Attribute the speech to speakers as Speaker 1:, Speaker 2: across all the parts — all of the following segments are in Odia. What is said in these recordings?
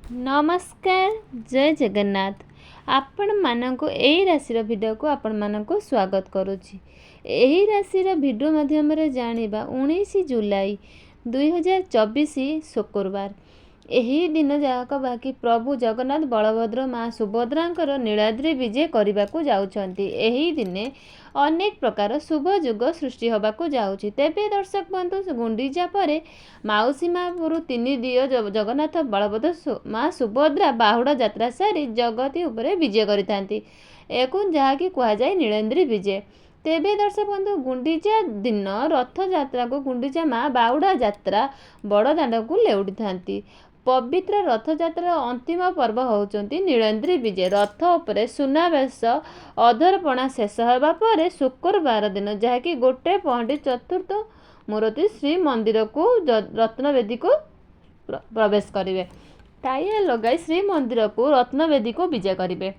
Speaker 1: नमस्कार जय जगन्नाथ आपण मानक एही राशि भिडियो को आपण मानक स्वागत करुछि। एही राशि भिडियो माध्यम जानिबा 19 जुलाई 2024 शुक्रवार एही दिन जाक बाकी प्रभु जगन्नाथ बलभद्र माँ सुभद्रांकर नीलाद्री विजय करने जाउछंती। एही दिने अनेक प्रकार शुभ जुग सृष्टि होबाकू जाउछि। तेबे दर्शक बंधु गुंडीचा परे माउसी माँ पुरु तीन दिय जगन्नाथ बलभद्र माँ सुभद्रा बाहुड़ा यात्रा सारी जगती उपरे विजय करिथांती। एकु जहाँकि कुहाଯାଏ नीलाद्री विजय। तेबे दर्शक बंधु गुंडीचा दिन रथ यात्रा को गुंडीचा माँ बाहुड़ा यात्रा बड़ दांड को लेउटी थांती। पवित्र रथ यात्रा अंतिम पर्व होउचंती नीलाद्री विजय। रथ उपरे सुनावेश अधरपणा शेष होगा पर शुक्रवार दिन जहाँकि गोटे पहंडी चतुर्थ मूर्ति श्री मंदिर को रत्नवेदी को प्रवेश करेंगे। टाइया लगाई श्री मंदिर को रत्नवेदी को विजय करेंगे।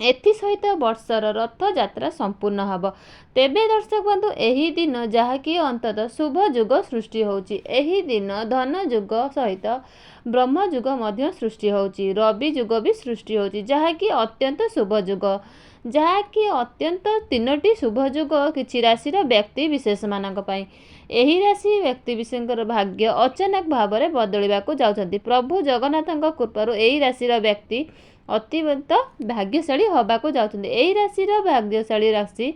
Speaker 1: एथि सहित वर्षर रथ यात्रा संपूर्ण हब। तेबे दर्शक बंधु एही दिन जहाँकि अंततः शुभ जुग सृष्टि होउची। एही दिन धन जुग सहित ब्रह्म जुग मध्य सृष्टि होउची। रवि जुग भी सृष्टि होउची जहाँकि अत्यंत शुभ जुग। जहाँकि अत्यंत तीनोटी शुभ जुग किछि राशिर व्यक्ति विशेष मानक पई। एही राशि व्यक्ति विशेषकर भाग्य अचानक भाव में बदलिबाकू जाउछंती। प्रभु जगन्नाथଙ୍କ कृपारु एही राशिर व्यक्ति अत्यंत भाग्यशाली होबाकू जाउछंती। एही राशिर भाग्यशाली राशि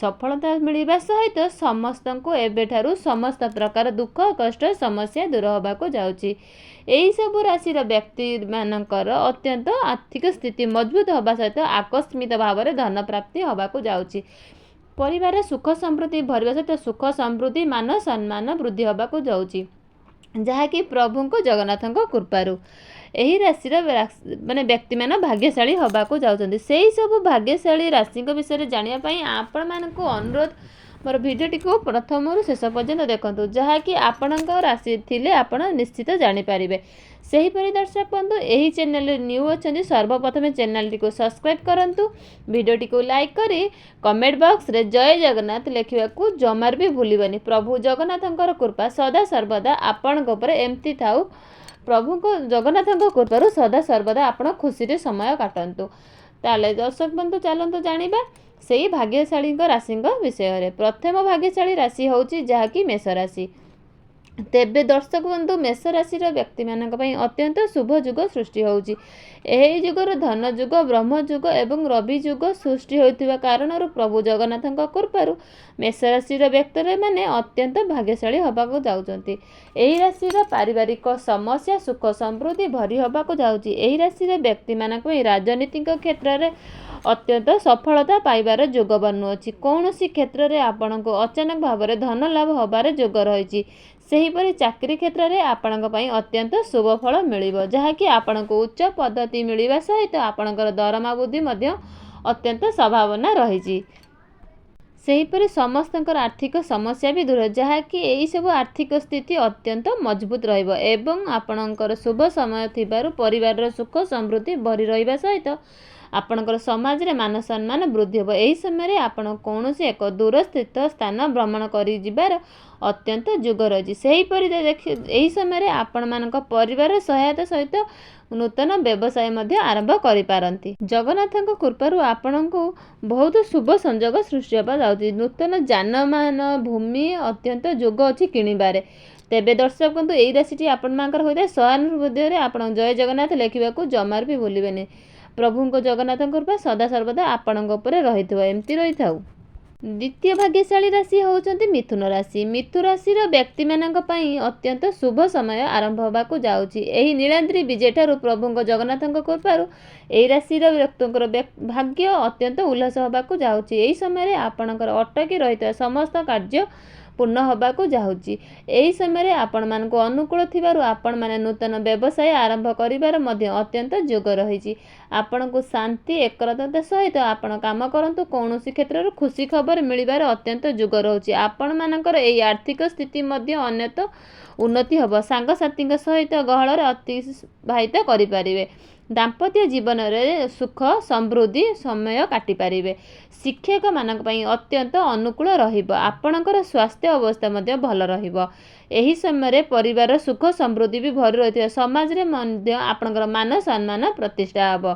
Speaker 1: सफलता मिलिबा सहित समस्तଙ୍କୁ एबेठारु समस्त प्रकार दुख कष्ट समस्या दूर होबाकू जाउछि। एही सब राशिर व्यक्ति मानकर अत्यंत आर्थिक स्थिति मजबूत होबा सहित आकस्मिक भाव में धन प्राप्ति होबाकू जाउछि। परिवार सुख समृद्धि भरवा सहित सुख समृद्धि मान सम्मान वृद्धि होबाकू जाउछि जहाँकि प्रभुको जगन्नाथଙ୍କ कृपारु एही राशिर माने व्यक्ति मान भाग्यशाली होबाकू जाउछंती। सेही सब भाग्यशाली राशि विषय जानिया पई आपण मानकू अनुरोध मोर भिडियोटी को प्रथम शेष पर्यंत देखंतु जहाँकि आपणक राशि थिले आपण निश्चित जानि पारिबे। सेहीपरि दर्शक बंधु एही चैनल न्यू अच्छे सर्वप्रथम चैनल को सब्सक्राइब करंतु। भिडियोटी को लाइक करी कमेंट बॉक्स रे जय जगन्नाथ लिखिबा को जमार भी भूलिबनी। प्रभु जगन्नाथंकर कृपा सदा सर्वदा आपणक ऊपर एमती थाउ। प्रभु को जगन्नाथंक कृपारु सदा सर्वदा आपण खुशी रे समय काटंतु। ताले दर्शक बंधु चलंतु जानिबा सेही भाग्यशाली राशि विषय। प्रथम भाग्यशाली राशि होउची जहाँकि मेष राशि। तेबे दर्शक बंधु मेष राशि व्यक्ति मानक पई अत्यंत शुभ जुग सृष्टि होउची। एही जुगर धन जुग ब्रह्म जुग एवं रवि जुग सृष्टि होइतिबा कारणरु प्रभु जगन्नाथଙ୍କ कृपारु मेष राशि व्यक्ति माने अत्यंत भाग्यशाली होबाकू जाउचंती। एही राशि पारिवारिक समस्या सुख समृद्धि भरी होबाकू जाउची। एही राशि व्यक्ति मानक पई राजनीतिक क्षेत्र में अत्यंत सफलता पाइबार जोग बनुअछि। कौनसी क्षेत्र में आपनको अचानक भाव में धन लाभ होबार जोग रही। सेहीपरि चाकरी क्षेत्र में आपणक पई अत्यंत शुभ फल मिलिबो जहाँकि आपणको उच्च पद्धति मिलिबा सहित आपणकर दरमा बुद्धि मध्य अत्यंत संभावना रही। सेहीपरि समस्तंकर आर्थिक समस्या भी दूर जहाँकि एही सब आर्थिक स्थिति अत्यंत मजबूत रहिबो एवं आपणकर शुभ समय थिबारु परिवार सुख समृद्धि भरी रहिबा सहित आपणकर समाज रे मान सम्मान वृद्धि हो। एही समय आपण कौनसी एक दूर स्थित स्थान भ्रमण करि जिबार अत्यंत जुग रही। सेहीपरि एही समय आपण मानक परिवार सहायता सहित नूतन व्यवसाय मध्य आरंभ करि पारंती। जगन्नाथଙ୍କ कृपारु आपणको बहुत शुभ संयोग सृष्टि होबा जाउची। नूतन जानमान भूमि अत्यंत जोग अछि किनिबारे। तेबे दर्शक बंधु एही राशिटी आपण मानकर होइते सहानुभूति रे आपण जय जगन्नाथ लिखिबाकू जमार भी भूलिबेनी। प्रभुको जगन्नाथ कृपा सदा सर्वदा आपणଙ୍କ उपरे रहिथो एमती रहिथाउ। द्वितीय भाग्यशाली राशि होउचंती मिथुन राशि। मिथुन राशिर व्यक्ति मानक पई अत्यंत शुभ समय आरंभ होबाकू जाउची। एही नीलाद्री विजय ठारू प्रभुको जगन्नाथଙ୍କ कृपारु एही राशिर व्यक्तिଙ୍କର भाग्य अत्यंत उल्लास होबाकू जाउची। एही समय आपणकर अटकी रहित समस्त कार्य पूर्ण होबाकू जाउची। एही समय आपण मानको अनुकूल थिबारु आपण माने नूतन व्यवसाय आरंभ करिबार मध्य अत्यंत जोग रही। आपण को शांति एकरता सहित आपण काम करंतु कौनसी क्षेत्र खुशी खबर मिलिबार अत्यंत जोग रही। आपण मानकर एही आर्थिक स्थिति मध्य अन्यत उन्नति हब। सांग साथी सहित गहल अतिबाहित करि पारिबे। दाम्पत्य जीवन में सुख समृद्धि समय काटि पारिबे। शिक्षक मानक पई अत्यंत अनुकूल रहिबो। आपणकर स्वास्थ्य अवस्था मध्य भल रहिबो। ଏହି ସମୟରେ ପରିବାରର ସୁଖ ସମୃଦ୍ଧି ବି ଭରି ରହିଥିବା ସମାଜରେ ମଧ୍ୟ ଆପଣଙ୍କର ମାନ ସମ୍ମାନ ପ୍ରତିଷ୍ଠା ହେବ।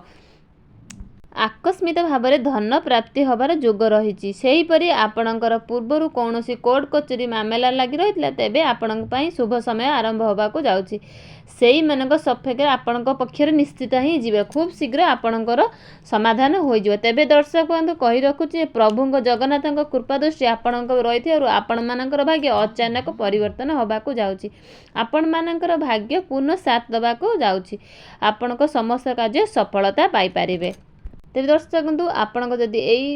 Speaker 1: ଆକସ୍ମିକ ଭାବରେ ଧନ ପ୍ରାପ୍ତି ହେବାର ଯୋଗ ରହିଛି। ସେହିପରି ଆପଣଙ୍କର ପୂର୍ବରୁ କୌଣସି କୋର୍ଟ କଚେରୀ ମାମଲା ଲାଗି ରହିଥିଲା ତେବେ ଆପଣଙ୍କ ପାଇଁ ଶୁଭ ସମୟ ଆରମ୍ଭ ହେବାକୁ ଯାଉଛି। ସେଇମାନଙ୍କ ସପକ୍ଷରେ ଆପଣଙ୍କ ପକ୍ଷରେ ନିଶ୍ଚିତ ହିଁ ଯିବେ। ଖୁବ୍ ଶୀଘ୍ର ଆପଣଙ୍କର ସମାଧାନ ହୋଇଯିବ। ତେବେ ଦର୍ଶକ ବନ୍ଧୁ କହି ରଖୁଛି ପ୍ରଭୁଙ୍କ ଜଗନ୍ନାଥଙ୍କ କୃପା ଦୃଷ୍ଟି ଆପଣଙ୍କ ରହିଥିବାରୁ ଆପଣମାନଙ୍କର ଭାଗ୍ୟ ଅଚାନକ ପରିବର୍ତ୍ତନ ହେବାକୁ ଯାଉଛି। ଆପଣମାନଙ୍କର ଭାଗ୍ୟ ପୂର୍ଣ୍ଣ ସାଥ ଦେବାକୁ ଯାଉଛି। ଆପଣଙ୍କ ସମସ୍ତ କାର୍ଯ୍ୟ ସଫଳତା ପାଇପାରିବେ। ତେବେ ଦର୍ଶକ ବନ୍ଧୁ ଆପଣଙ୍କ ଯଦି ଏଇ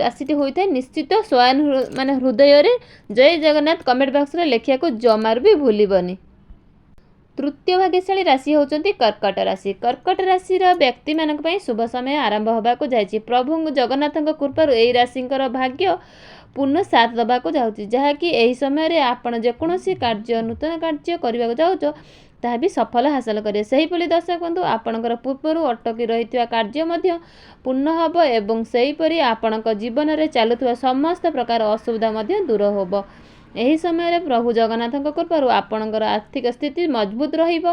Speaker 1: ରାଶିଟି ହୋଇଥାଏ ନିଶ୍ଚିତ ସ୍ୱୟଂ ହୃଦୟରେ ଜୟ ଜଗନ୍ନାଥ କମେଣ୍ଟ ବକ୍ସରେ ଲେଖିବାକୁ ଜମାରୁ ବି ଭୁଲିବନି। ତୃତୀୟ ଭାଗ୍ୟଶାଳୀ ରାଶି ହେଉଛନ୍ତି କର୍କଟ ରାଶି। କର୍କଟ ରାଶିର ବ୍ୟକ୍ତିମାନଙ୍କ ପାଇଁ ଶୁଭ ସମୟ ଆରମ୍ଭ ହେବାକୁ ଯାଇଛି। ପ୍ରଭୁ ଜଗନ୍ନାଥଙ୍କ କୃପାରୁ ଏହି ରାଶିଙ୍କର ଭାଗ୍ୟ ପୂର୍ଣ୍ଣ ସାଥ ଦେବାକୁ ଯାଉଛି, ଯାହାକି ଏହି ସମୟରେ ଆପଣ ଯେକୌଣସି ନୂତନ କାର୍ଯ୍ୟ କରିବାକୁ ଯାଉଛ ତାହା ବି ସଫଳ ହାସଲ କରିବେ। ସେହିପରି ଦର୍ଶକ ବନ୍ଧୁ ଆପଣଙ୍କର ପୂର୍ବରୁ ଅଟକି ରହିଥିବା କାର୍ଯ୍ୟ ମଧ୍ୟ ପୂର୍ଣ୍ଣ ହେବ ଏବଂ ସେହିପରି ଆପଣଙ୍କ ଜୀବନରେ ଚାଲୁଥିବା ସମସ୍ତ ପ୍ରକାର ଅସୁବିଧା ମଧ୍ୟ ଦୂର ହେବ। ଏହି ସମୟରେ ପ୍ରଭୁ ଜଗନ୍ନାଥଙ୍କ କୃପାରୁ ଆପଣଙ୍କର ଆର୍ଥିକ ସ୍ଥିତି ମଜବୁତ ରହିବ,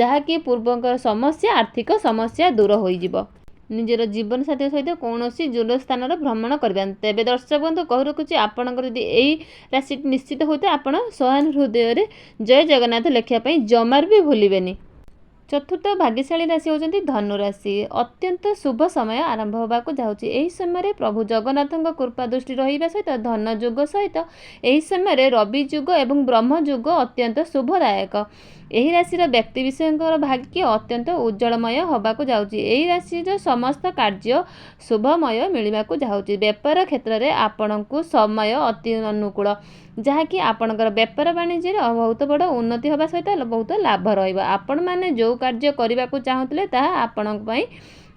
Speaker 1: ଯାହାକି ପୂର୍ବଙ୍କର ଆର୍ଥିକ ସମସ୍ୟା ଦୂର ହୋଇଯିବ। ନିଜର ଜୀବନସାଥୀ ସହିତ କୌଣସି ଦୂର ସ୍ଥାନର ଭ୍ରମଣ କରିବା। ତେବେ ଦର୍ଶକ ବନ୍ଧୁ କହି ରଖୁଛି ଆପଣଙ୍କର ଯଦି ଏହି ରାଶିଟି ନିଶ୍ଚିତ ହୋଇଥାଏ ଆପଣ ସ୍ୱୟଂ ହୃଦୟରେ ଜୟ ଜଗନ୍ନାଥ ଲେଖିବା ପାଇଁ ଜମାରୁ ବି ଭୁଲିବେନି। ଚତୁର୍ଥ ଭାଗ୍ୟଶାଳୀ ରାଶି ହେଉଛନ୍ତି ଧନୁ ରାଶି। ଅତ୍ୟନ୍ତ ଶୁଭ ସମୟ ଆରମ୍ଭ ହେବାକୁ ଯାଉଛି। ଏହି ସମୟରେ ପ୍ରଭୁ ଜଗନ୍ନାଥଙ୍କ କୃପା ଦୃଷ୍ଟି ରହିବା ସହିତ ଧନ ଯୋଗ ସହିତ ଏହି ସମୟରେ ରବି ଯୁଗ ଏବଂ ବ୍ରହ୍ମ ଯୁଗ ଅତ୍ୟନ୍ତ ଶୁଭଦାୟକ। ଏହି ରାଶିର ବ୍ୟକ୍ତିବିଶେଷଙ୍କର ଭାଗ୍ୟ ଅତ୍ୟନ୍ତ ଉଜ୍ଜଳମୟ ହେବାକୁ ଯାଉଛି। ଏହି ରାଶିର ସମସ୍ତ କାର୍ଯ୍ୟ ଶୁଭମୟ ମିଳିବାକୁ ଯାଉଛି। ବେପାର କ୍ଷେତ୍ରରେ ଆପଣଙ୍କୁ ସମୟ ଅତି ଅନୁକୂଳ, ଯାହାକି ଆପଣଙ୍କର ବେପାର ବାଣିଜ୍ୟରେ ବହୁତ ବଡ଼ ଉନ୍ନତି ହେବା ସହିତ ବହୁତ ଲାଭ ରହିବ। ଆପଣମାନେ ଯେଉଁ କାର୍ଯ୍ୟ କରିବାକୁ ଚାହୁଁଥିଲେ ତାହା ଆପଣଙ୍କ ପାଇଁ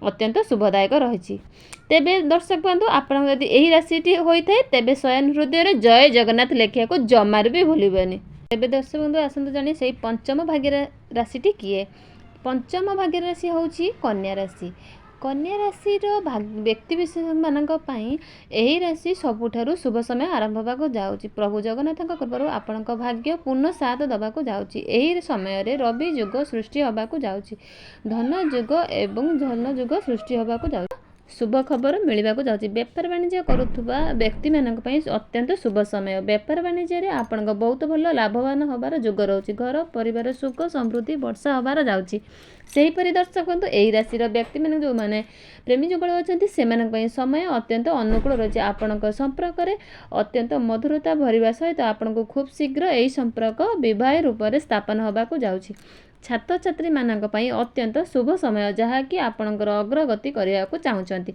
Speaker 1: ଅତ୍ୟନ୍ତ ଶୁଭଦାୟକ ରହିଛି। ତେବେ ଦର୍ଶକ ବନ୍ଧୁ ଆପଣଙ୍କ ଯଦି ଏହି ରାଶିଟି ହୋଇଥାଏ ତେବେ ସ୍ୱୟଂ ହୃଦୟରେ ଜୟ ଜଗନ୍ନାଥ ଲେଖିବାକୁ ଜମାରୁ ବି ଭୁଲିବେନି। ତେବେ ଦର୍ଶକ ବନ୍ଧୁ ଆସନ୍ତୁ ଜାଣି ସେଇ ପଞ୍ଚମ ଭାଗ୍ୟର ରାଶିଟି କିଏ। ପଞ୍ଚମ ଭାଗ୍ୟର ରାଶି ହେଉଛି କନ୍ୟା ରାଶି। କନ୍ୟା ରାଶିର ବ୍ୟକ୍ତିବିଶେଷମାନଙ୍କ ପାଇଁ ଏହି ରାଶି ସବୁଠାରୁ ଶୁଭ ସମୟ ଆରମ୍ଭ ହେବାକୁ ଯାଉଛି। ପ୍ରଭୁ ଜଗନ୍ନାଥଙ୍କ କୃପାରୁ ଆପଣଙ୍କ ଭାଗ୍ୟ ପୂର୍ଣ୍ଣ ସାଥ ଦେବାକୁ ଯାଉଛି। ଏହି ସମୟରେ ରବି ଯୁଗ ସୃଷ୍ଟି ହେବାକୁ ଯାଉଛି। ଧନ ଯୁଗ ଏବଂ ଧନ ଯୁଗ ସୃଷ୍ଟି ହେବାକୁ ଯାଉଛି। ଶୁଭ ଖବର ମିଳିବାକୁ ଯାଉଛି। ବେପାର ବାଣିଜ୍ୟ କରୁଥିବା ବ୍ୟକ୍ତିମାନଙ୍କ ପାଇଁ ଅତ୍ୟନ୍ତ ଶୁଭ ସମୟ। ବେପାର ବାଣିଜ୍ୟରେ ଆପଣଙ୍କ ବହୁତ ଭଲ ଲାଭବାନ ହେବାର ଯୋଗ ରହୁଛି। ଘର ପରିବାର ସୁଖ ସମୃଦ୍ଧି ବର୍ଷା ହେବାର ଯାଉଛି। ସେହିପରି ଦର୍ଶକ ବନ୍ଧୁ ଏହି ରାଶିର ବ୍ୟକ୍ତିମାନେ ଯେଉଁମାନେ ପ୍ରେମୀ ଯୁଗଳ ଅଛନ୍ତି ସେମାନଙ୍କ ପାଇଁ ସମୟ ଅତ୍ୟନ୍ତ ଅନୁକୂଳ ରହିଛି। ଆପଣଙ୍କ ସମ୍ପର୍କରେ ଅତ୍ୟନ୍ତ ମଧୁରତା ଭରିବା ସହିତ ଆପଣଙ୍କୁ ଖୁବ୍ ଶୀଘ୍ର ଏହି ସମ୍ପର୍କ ବିବାହ ରୂପରେ ସ୍ଥାପନ ହେବାକୁ ଯାଉଛି। ଛାତ୍ରଛାତ୍ରୀମାନଙ୍କ ପାଇଁ ଅତ୍ୟନ୍ତ ଶୁଭ ସମୟ, ଯାହାକି ଆପଣଙ୍କର ଅଗ୍ରଗତି କରିବାକୁ ଚାହୁଁଛନ୍ତି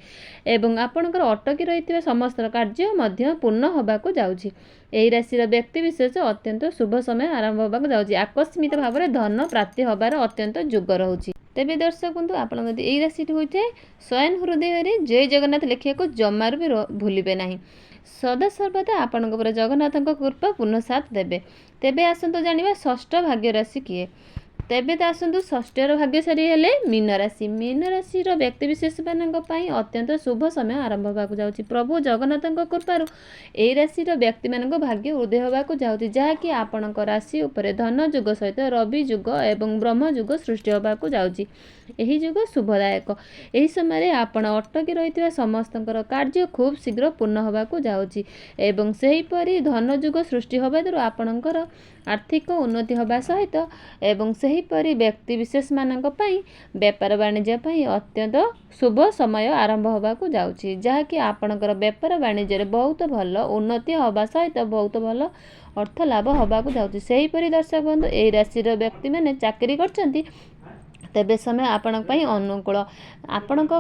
Speaker 1: ଏବଂ ଆପଣଙ୍କର ଅଟକି ରହିଥିବା ସମସ୍ତ କାର୍ଯ୍ୟ ମଧ୍ୟ ପୂର୍ଣ୍ଣ ହେବାକୁ ଯାଉଛି। ଏହି ରାଶିର ବ୍ୟକ୍ତିବିଶେଷ ଅତ୍ୟନ୍ତ ଶୁଭ ସମୟ ଆରମ୍ଭ ହେବାକୁ ଯାଉଛି। ଆକସ୍ମିକ ଭାବରେ ଧନ ପ୍ରାପ୍ତି ହେବାର ଅତ୍ୟନ୍ତ ଯୋଗ ରହୁଛି। ତେବେ ଦର୍ଶକ ବନ୍ଧୁ ଆପଣ ଯଦି ଏହି ରାଶିଟି ହୋଇଥାଏ ସ୍ୱୟଂ ହୃଦୟରେ ଜୟ ଜଗନ୍ନାଥ ଲେଖିବାକୁ ଜମାରୁ ବି ଭୁଲିବେ ନାହିଁ। ସଦାସର୍ବଦା ଆପଣଙ୍କ ଉପରେ ଜଗନ୍ନାଥଙ୍କ କୃପା ପୂର୍ଣ୍ଣ ସାଥ ଦେବେ। ତେବେ ଆସନ୍ତୁ ଜାଣିବା ଷଷ୍ଠ ଭାଗ୍ୟ ରାଶି କିଏ। ତେବେ ତ ଆସନ୍ତୁ ଷଷ୍ଠର ଭାଗ୍ୟଶାଳୀ ହେଲେ ମୀନ ରାଶି। ମୀନ ରାଶିର ବ୍ୟକ୍ତିବିଶେଷମାନଙ୍କ ପାଇଁ ଅତ୍ୟନ୍ତ ଶୁଭ ସମୟ ଆରମ୍ଭ ହେବାକୁ ଯାଉଛି। ପ୍ରଭୁ ଜଗନ୍ନାଥଙ୍କ କୃପାରୁ ଏହି ରାଶିର ବ୍ୟକ୍ତିମାନଙ୍କ ଭାଗ୍ୟ ଉଦୟ ହେବାକୁ ଯାଉଛି, ଯାହାକି ଆପଣଙ୍କ ରାଶି ଉପରେ ଧନ ଯୁଗ ସହିତ ରବି ଯୁଗ ଏବଂ ବ୍ରହ୍ମ ଯୁଗ ସୃଷ୍ଟି ହେବାକୁ ଯାଉଛି। ଏହି ଯୁଗ ଶୁଭଦାୟକ। ଏହି ସମୟରେ ଆପଣ ଅଟକି ରହିଥିବା ସମସ୍ତଙ୍କର କାର୍ଯ୍ୟ ଖୁବ୍ ଶୀଘ୍ର ପୂର୍ଣ୍ଣ ହେବାକୁ ଯାଉଛି ଏବଂ ସେହିପରି ଧନ ଯୁଗ ସୃଷ୍ଟି ହେବା ଦ୍ୱାରା ଆପଣଙ୍କର ଆର୍ଥିକ ଉନ୍ନତି ହେବା ସହିତ ଏବଂ ସେହିପରି ବ୍ୟକ୍ତିବିଶେଷମାନଙ୍କ ପାଇଁ ବେପାର ବାଣିଜ୍ୟ ପାଇଁ ଅତ୍ୟନ୍ତ ଶୁଭ ସମୟ ଆରମ୍ଭ ହେବାକୁ ଯାଉଛି, ଯାହାକି ଆପଣଙ୍କର ବେପାର ବାଣିଜ୍ୟରେ ବହୁତ ଭଲ ଉନ୍ନତି ହେବା ସହିତ ବହୁତ ଭଲ ଅର୍ଥ ଲାଭ ହେବାକୁ ଯାଉଛି। ସେହିପରି ଦର୍ଶକ ବନ୍ଧୁ ଏହି ରାଶିର ବ୍ୟକ୍ତିମାନେ ଚାକିରି କରିଛନ୍ତି ତେବେ ସମୟ ଆପଣଙ୍କ ପାଇଁ ଅନୁକୂଳ। ଆପଣଙ୍କ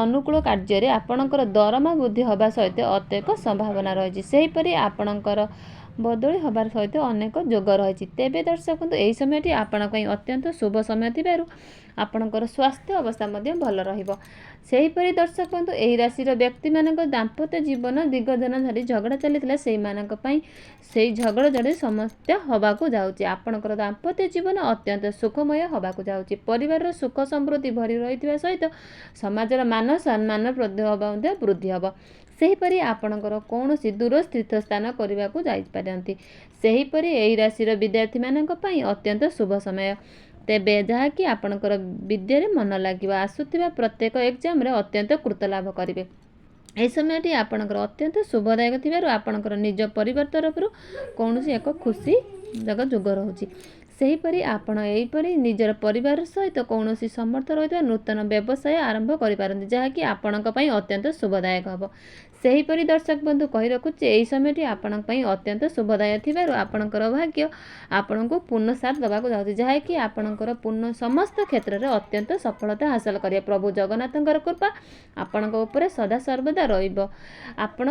Speaker 1: ଅନୁକୂଳ କାର୍ଯ୍ୟରେ ଆପଣଙ୍କର ଦରମା ବୃଦ୍ଧି ହେବା ସହିତ ଅତ୍ୟଧିକ ସମ୍ଭାବନା ରହିଛି। ସେହିପରି ଆପଣଙ୍କର ବଦଳି ହେବାର ସହିତ ଅନେକ ଯୋଗ ରହିଛି। ତେବେ ଦର୍ଶକ ବନ୍ଧୁ ଏହି ସମୟଟି ଆପଣଙ୍କ ପାଇଁ ଅତ୍ୟନ୍ତ ଶୁଭ ସମୟ ଥିବାରୁ ଆପଣଙ୍କର ସ୍ୱାସ୍ଥ୍ୟ ଅବସ୍ଥା ମଧ୍ୟ ଭଲ ରହିବ। ସେହିପରି ଦର୍ଶକ ବନ୍ଧୁ ଏହି ରାଶିର ବ୍ୟକ୍ତିମାନଙ୍କ ଦାମ୍ପତ୍ୟ ଜୀବନ ଦୀର୍ଘ ଦିନ ଧରି ଝଗଡ଼ା ଚାଲିଥିଲା ସେଇମାନଙ୍କ ପାଇଁ ସେଇ ଝଗଡ଼ା ଜଡ଼ି ସମାପ୍ତ ହେବାକୁ ଯାଉଛି। ଆପଣଙ୍କର ଦାମ୍ପତ୍ୟ ଜୀବନ ଅତ୍ୟନ୍ତ ସୁଖମୟ ହେବାକୁ ଯାଉଛି। ପରିବାରର ସୁଖ ସମୃଦ୍ଧି ଭରି ରହିଥିବା ସହିତ ସମାଜର ମାନ ସମ୍ମାନ ମଧ୍ୟ ବୃଦ୍ଧି ହେବ। ସେହିପରି ଆପଣଙ୍କର କୌଣସି ଦୂର ତୀର୍ଥସ୍ଥାନ କରିବାକୁ ଯାଇପାରନ୍ତି। ସେହିପରି ଏହି ରାଶିର ବିଦ୍ୟାର୍ଥୀମାନଙ୍କ ପାଇଁ ଅତ୍ୟନ୍ତ ଶୁଭ ସମୟ, ତେବେ ଯାହାକି ଆପଣଙ୍କର ବିଦ୍ୟାରେ ମନ ଲାଗିବ। ଆସୁଥିବା ପ୍ରତ୍ୟେକ ଏକ୍ଜାମରେ ଅତ୍ୟନ୍ତ କୃତ ଲାଭ କରିବେ। ଏହି ସମୟଟି ଆପଣଙ୍କର ଅତ୍ୟନ୍ତ ଶୁଭଦାୟକ ଥିବାରୁ ଆପଣଙ୍କର ନିଜ ପରିବାର ତରଫରୁ କୌଣସି ଏକ ଖୁସି ଯୋଗ ରହୁଛି। ସେହିପରି ଆପଣ ଏହିପରି ନିଜର ପରିବାର ସହିତ କୌଣସି ସମର୍ଥ ରହିଥିବା ନୂତନ ବ୍ୟବସାୟ ଆରମ୍ଭ କରିପାରନ୍ତି, ଯାହାକି ଆପଣଙ୍କ ପାଇଁ ଅତ୍ୟନ୍ତ ଶୁଭଦାୟକ ହେବ। ସେହିପରି ଦର୍ଶକ ବନ୍ଧୁ କହି ରଖୁଛି, ଏହି ସମୟଟି ଆପଣଙ୍କ ପାଇଁ ଅତ୍ୟନ୍ତ ଶୁଭଦାୟକ ଥିବାରୁ ଆପଣଙ୍କର ଭାଗ୍ୟ ଆପଣଙ୍କୁ ପୂର୍ଣ୍ଣ ସାଥ ଦେବାକୁ ଯାଉଛି, ଯାହାକି ଆପଣଙ୍କର ସମସ୍ତ କ୍ଷେତ୍ରରେ ଅତ୍ୟନ୍ତ ସଫଳତା ହାସଲ କରିବେ। ପ୍ରଭୁ ଜଗନ୍ନାଥଙ୍କର କୃପା ଆପଣଙ୍କ ଉପରେ ସଦା ସର୍ବଦା ରହିବ। ଆପଣ